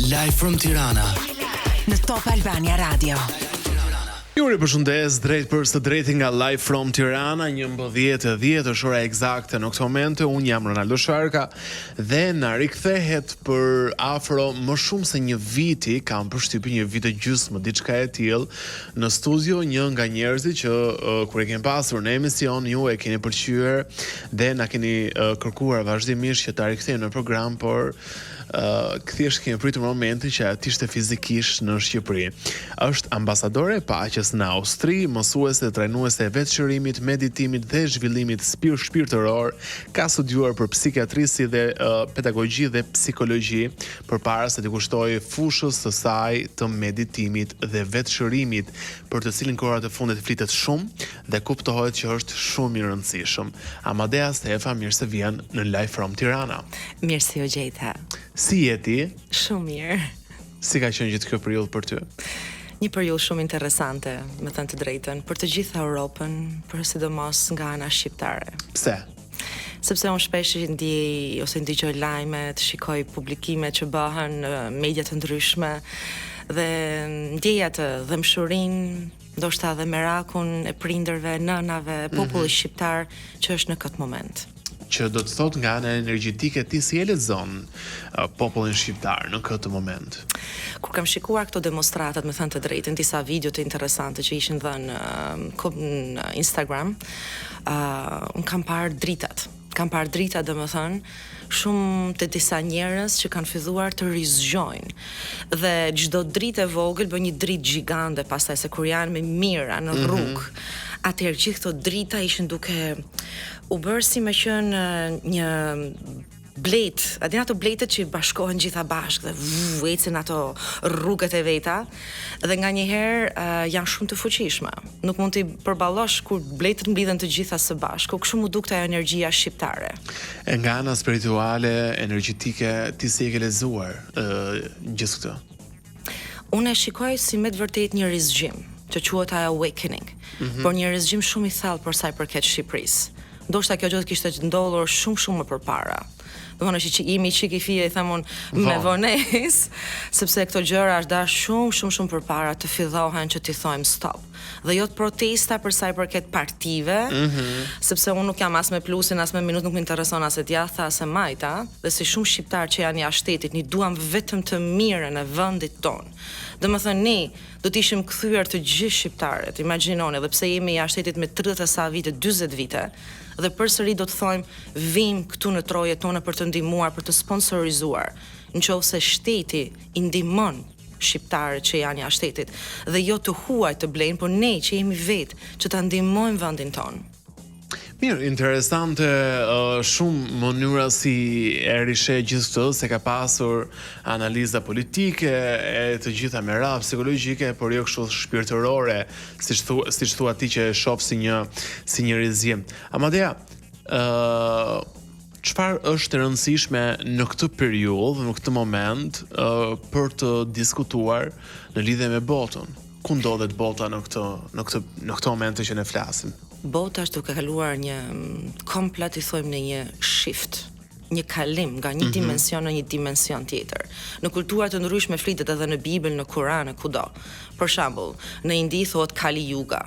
Live from Tirana në Top Albania Radio. Ju përshëndes drejt për së drejti nga Live from Tirana, 11:10 është ora eksakte në këtë moment. Unë jam Ronaldo Sharka dhe na rikthehet për afro më shumë se një viti, kam përshtypjen një vit e gjysmë, diçka e tillë, në studio një nga njerëzit që kur e kemi pasur në emision ju e keni pëlqyer dhe na keni kërkuar vazhdimisht që ta rikthejmë në program, por thjesht kemi pritur momentin që aty ishte fizikisht në Shqipëri. Është ambasadore e paqes në Austri, mësuese dhe trajnuese e vetëshërimit, meditimit dhe zhvillimit shpirtëror, ka studiuar për psikiatri si dhe pedagogji dhe psikologji, përpara se të kushtoj fushës së saj të meditimit dhe vetëshërimit, për të cilin kohërat e fundit flitet shumë dhe kuptohet që është shumë i rëndësishëm. Amadea Stefa, mirë se vjen në Live from Tirana. Mirë se u gjeta. Si jeti? Shumë mirë. Si ka qenë gjithë kjo periudhë për ty? Një periudhë shumë interesante, me thënë të drejtën, për të gjithë Europën, por sidomos nga ana shqiptare. Pse? Sepse unë shpesh ndjej ose ndiqoj lajmet, shikoj publikimet që bëhen në media të ndryshme dhe ndjej atë dëmshurinë, ndoshta edhe merakun e prindërve, nënave, popullit shqiptar që është në këtë moment. Që do të thot nga ana energjetike ti si e lexon popullin shqiptar në këtë moment? Kur kam shikuar këto demonstratat, me thënë të drejtën, disa video të interesante që ishin dhënë në Instagram, unë kam parë dritat. Kam parë drita, dhe më thënë, shumë të disa njerëz që kanë filluar të rizgjojnë. Dhe çdo dritë e vogël bën një dritë gjigande pastaj, se kur janë me mira në rrugë, atëherë gjithë këto drita ishin duke u bërë si me qenë një blet, a din ato bletet që bashkohen gjitha bashkë dhe ecin ato rrugët e veta dhe nga njëherë janë shumë të fuqishme. Nuk mund t'i përballosh kur bletet mblidhen të gjitha së bashku, kështu mu dukte ajo energjia shqiptare. E nga ana spirituale, energjetike, ti si e ke lezuar gjithë këtë? Unë e shikoj si me të vërtet një rizgjim, që quhet awakening, por një rizgjim shumë i thellë për sa i përket Shqipërisë. Ndoshta kjo gjë kishte ndodhur shumë më përpara. Domethënë që jemi çik i fije, i themun me vonesë, sepse këto gjëra është dash shumë përpara të fillohen që t'i thojmë stop. Dhe jo të protesta për sa i përket partive, sepse unë nuk jam as me plusin, as me minut, nuk më intereson as e djatha, as e majta, dhe si shumë shqiptar që janë jashtë shtetit, ne duam vetëm të mirën e vendit tonë. Domethënë ne do të ishim kthyer të gjithë shqiptarët, imagjinoni, edhe pse jemi jashtë shtetit me 30 sa vite, 40 vite, dhe përsëri do të thojmë vim këtu në trojet tona për të ndihmuar, për të sponsorizuar, nëse shteti i ndihmon shqiptarët që janë jashtë shtetit dhe jo të huaj të blejnë, por ne që jemi vetë që ta ndihmojmë vendin tonë. Mirë, interesante shumë mënyra si e rishe gjithë këtë, se ka pasur analiza politike, e të gjitha me radhë psikologjike, por jo kështu shpirtërore, siç thua ti që e shoh si një rizgjim. Amadea, çfarë është e rëndësishme në këtë periudhë, në këtë moment, për të diskutuar në lidhje me botën? Ku ndodhet bota në këtë moment që ne flasim? Bota është duke kaluar një komplet, i thojmë, në një shift, një kalim nga një dimension në një dimension tjetër. Në kultura të ndryshme flitet edhe në Bibël, në Kur'an, në kudo. Për shembull, në Indi thotë Kali Yuga,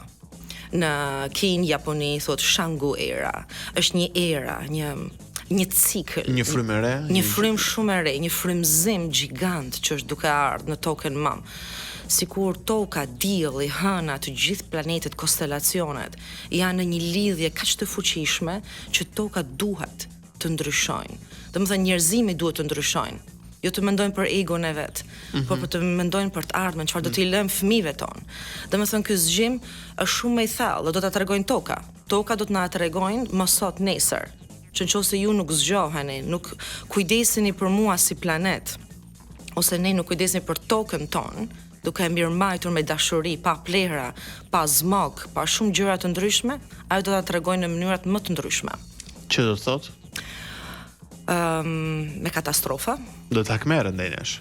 në Kinë, Japoni thotë Shangu era. Është një era, një cikël, një frymë e re, një frymë shumë e re, një frymëzim gjigant që është duke ardhur në tokën mam. Sikur toka, dielli, hëna, të gjithë planetet, konstelacionet janë në një lidhje kaq të fuqishme që toka duhet të ndryshojnë. Domethënë njerëzimi duhet të ndryshojnë. Jo të mendojnë për egon e vet, por të mendojnë për të ardhmen, çfarë do t'i lëmë fëmijëve tonë. Domethënë ky zgjim është shumë më i thellë, do ta tregojnë toka. Toka do të na tregojnë më sot nesër. Që nëse ju nuk zgjoheni, nuk kujdeseni për mua si planet, ose ne nuk kujdesemi për tokën tonë, duke e mirëmbajtur me dashuri, pa plehra, pa zmog, pa shumë gjëra të ndryshme, ajo do ta tregojnë në mënyra më të ndryshme. Që do të thotë? Me katastrofa. Do të hakmerë ndenësh?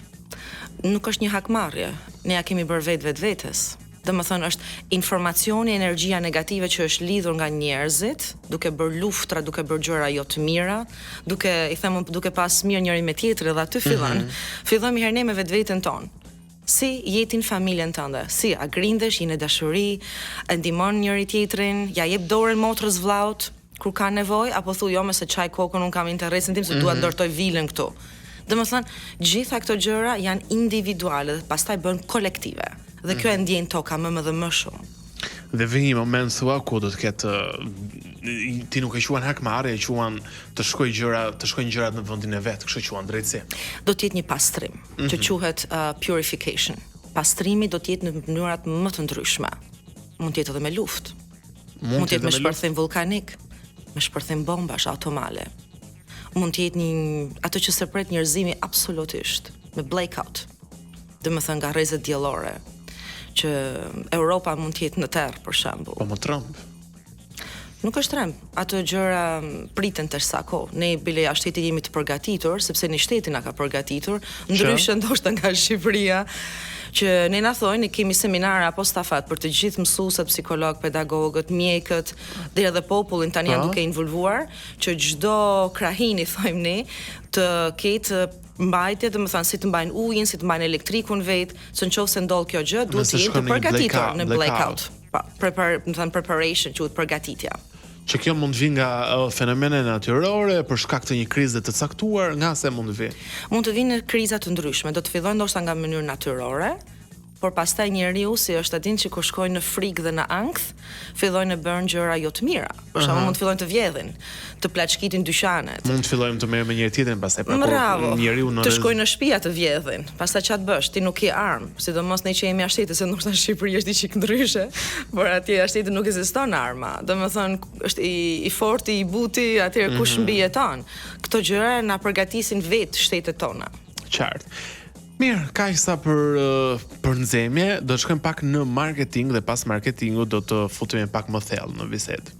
Nuk është një hakmarrje. Ne ja kemi bërë vetes. Domethënë është informacioni, energjia negative që është lidhur nga njerëzit, duke bërë luftra, duke bërë gjëra jo të mira, duke pas mirë njëri me tjetrin dhe aty fillojmë herë ne me vetveten tonë. Si jetin familjen tënde, si a grindesh, jeni dashuri, e ndihmon njëri tjetrin, ja jep dorën motrës vllaut kur ka nevojë, apo thu jo me se çaj kokën un kam interesin tim se dua ndërtoj vilën këtu. Domethënë, gjitha këto gjëra janë individuale dhe pastaj bën kolektive. Dhe kjo e ndjen toka më dhe më shumë. Dhe vjen një moment thua ku do të ketë ti nuk e quan hakmarrje, e quan të shkojnë gjërat në vendin e vet, kështu quan drejtësi. Do të jetë një pastrim që quhet purification. Pastrimi do të jetë në mënyrat më të ndryshme. Mund të jetë edhe me luftë. Mund të jetë me shpërthim vulkanik, me shpërthim bombash atomale. Mund të jetë ato që sërpret njerëzimi absolutisht, me blackout. Domethënë nga rrezet diellore, që Europa mund të jetë në terr për shembull. Po më Trump. Nuk është tremb, ato gjëra priten tash sa kohë. Ne bile jashtë shtetit jemi të përgatitur, sepse ne shteti na ka përgatitur, ndryshe ndoshta nga Shqipëria, që ne na thonë, ne kemi seminare apo stafat për të gjithë mësuesët, psikolog, pedagogët, mjekët, deri edhe popullin tani janë duke involvuar, që çdo krahini thojmë ne, të ketë mbajtje, domethënë si të mbajnë ujin, si të mbajnë elektrikun vet, se nëse ndodh kjo gjë, duhet të jenë të përgatitur në blackout. Preparation, quhet përgatitja. Që kjo mund vi nga fenomene natyrore për shkak të një krize të caktuar, nga se mund vi? Mund të vinë kriza të ndryshme, do të fillojnë ndoshta nga mënyrë natyrore, por pastaj njeriu si është atin që kur shkojnë në frikë dhe në ankth, fillojnë të bëjnë gjëra jo të mira. Për shembull mund të fillojnë të vjedhin, të plaçkitin dyqanet. Mund të fillojmë të merrem me njëri tjetrin pastaj për njeriu të shkojnë në shtëpi të vjedhin. Pastaj çfarë bësh? Ti nuk ke armë, sidomos ne që jemi jashtë, se ndoshta në Shqipëri është diçik ndryshe, por atje jashtë nuk ekziston arma. Domethënë është i fortë, i buti, atëherë kush mbijeton. Këto gjëra na përgatisin vetë shtetet tona. Qartë. Mirë, kaq sa për nxemje, do të shkojmë pak në marketing dhe pas marketingut do të futemi pak më thellë në bisedë.